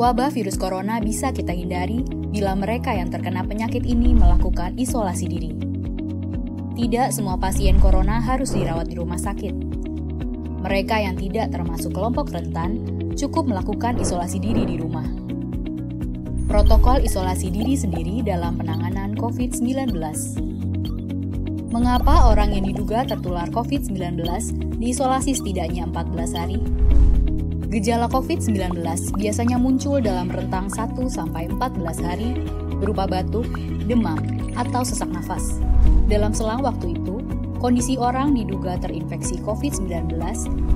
Wabah virus corona bisa kita hindari bila mereka yang terkena penyakit ini melakukan isolasi diri. Tidak semua pasien corona harus dirawat di rumah sakit. Mereka yang tidak termasuk kelompok rentan cukup melakukan isolasi diri di rumah. Protokol isolasi diri sendiri dalam penanganan COVID-19. Mengapa orang yang diduga tertular COVID-19 diisolasi setidaknya 14 hari? Gejala COVID-19 biasanya muncul dalam rentang 1-14 hari berupa batuk, demam, atau sesak nafas. Dalam selang waktu itu, kondisi orang diduga terinfeksi COVID-19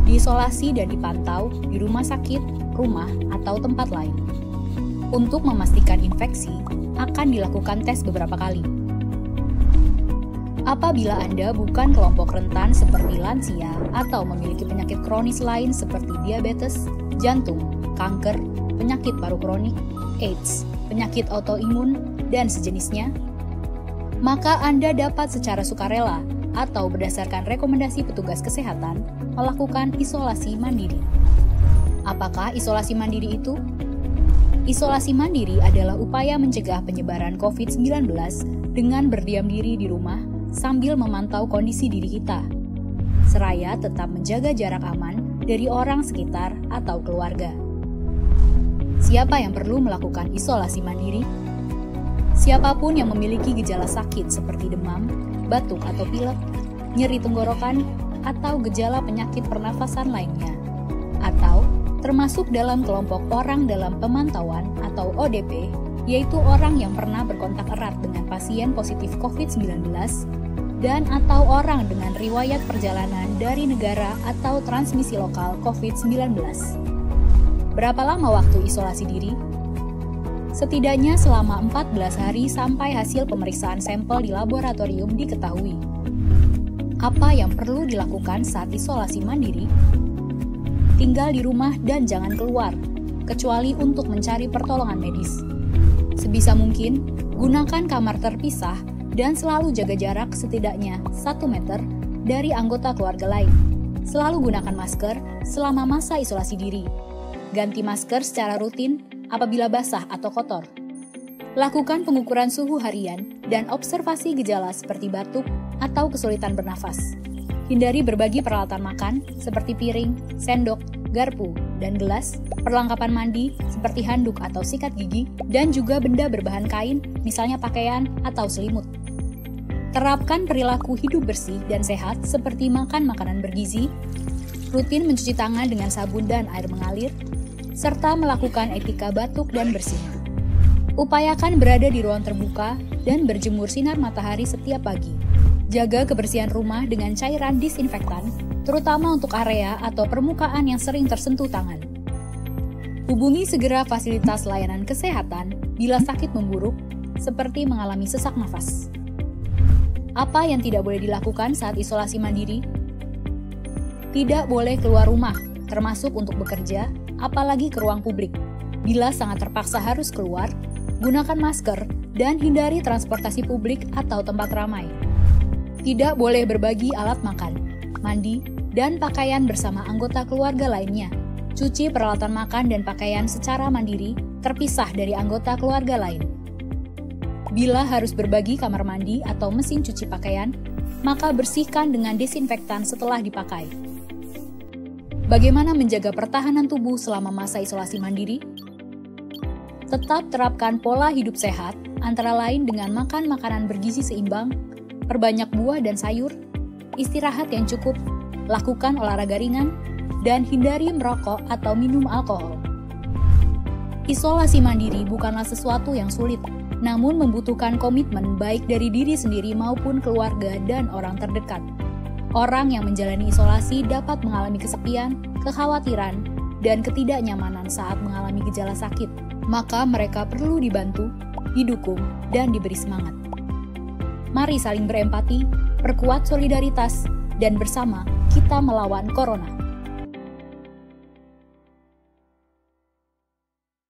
diisolasi dan dipantau di rumah sakit, rumah, atau tempat lain. Untuk memastikan infeksi, akan dilakukan tes beberapa kali. Apabila Anda bukan kelompok rentan seperti lansia atau memiliki penyakit kronis lain seperti diabetes, jantung, kanker, penyakit paru kronik, AIDS, penyakit autoimun, dan sejenisnya, maka Anda dapat secara sukarela atau berdasarkan rekomendasi petugas kesehatan melakukan isolasi mandiri. Apakah isolasi mandiri itu? Isolasi mandiri adalah upaya mencegah penyebaran COVID-19 dengan berdiam diri di rumah sambil memantau kondisi diri kita, seraya tetap menjaga jarak aman dari orang sekitar atau keluarga. Siapa yang perlu melakukan isolasi mandiri? Siapapun yang memiliki gejala sakit seperti demam, batuk atau pilek, nyeri tenggorokan, atau gejala penyakit pernafasan lainnya, atau termasuk dalam kelompok orang dalam pemantauan atau ODP, yaitu orang yang pernah berkontak erat dengan pasien positif COVID-19 dan atau orang dengan riwayat perjalanan dari negara atau transmisi lokal COVID-19. Berapa lama waktu isolasi diri? Setidaknya selama 14 hari sampai hasil pemeriksaan sampel di laboratorium diketahui. Apa yang perlu dilakukan saat isolasi mandiri? Tinggal di rumah dan jangan keluar, kecuali untuk mencari pertolongan medis. Sebisa mungkin, gunakan kamar terpisah dan selalu jaga jarak setidaknya 1 meter dari anggota keluarga lain. Selalu gunakan masker selama masa isolasi diri. Ganti masker secara rutin apabila basah atau kotor. Lakukan pengukuran suhu harian dan observasi gejala seperti batuk atau kesulitan bernafas. Hindari berbagi peralatan makan seperti piring, sendok, garpu, dan gelas, perlengkapan mandi seperti handuk atau sikat gigi, dan juga benda berbahan kain, misalnya pakaian atau selimut. Terapkan perilaku hidup bersih dan sehat seperti makan makanan bergizi, rutin mencuci tangan dengan sabun dan air mengalir, serta melakukan etika batuk dan bersin. Upayakan berada di ruang terbuka dan berjemur sinar matahari setiap pagi. Jaga kebersihan rumah dengan cairan disinfektan, terutama untuk area atau permukaan yang sering tersentuh tangan. Hubungi segera fasilitas layanan kesehatan bila sakit memburuk, seperti mengalami sesak nafas. Apa yang tidak boleh dilakukan saat isolasi mandiri? Tidak boleh keluar rumah, termasuk untuk bekerja, apalagi ke ruang publik. Bila sangat terpaksa harus keluar, gunakan masker dan hindari transportasi publik atau tempat ramai. Tidak boleh berbagi alat makan, mandi, dan pakaian bersama anggota keluarga lainnya. Cuci peralatan makan dan pakaian secara mandiri, terpisah dari anggota keluarga lain. Bila harus berbagi kamar mandi atau mesin cuci pakaian, maka bersihkan dengan desinfektan setelah dipakai. Bagaimana menjaga pertahanan tubuh selama masa isolasi mandiri? Tetap terapkan pola hidup sehat, antara lain dengan makan makanan bergizi seimbang, perbanyak buah dan sayur, istirahat yang cukup, lakukan olahraga ringan, dan hindari merokok atau minum alkohol. Isolasi mandiri bukanlah sesuatu yang sulit, namun membutuhkan komitmen baik dari diri sendiri maupun keluarga dan orang terdekat. Orang yang menjalani isolasi dapat mengalami kesepian, kekhawatiran, dan ketidaknyamanan saat mengalami gejala sakit. Maka mereka perlu dibantu, didukung, dan diberi semangat. Mari saling berempati, perkuat solidaritas, dan bersama kita melawan corona.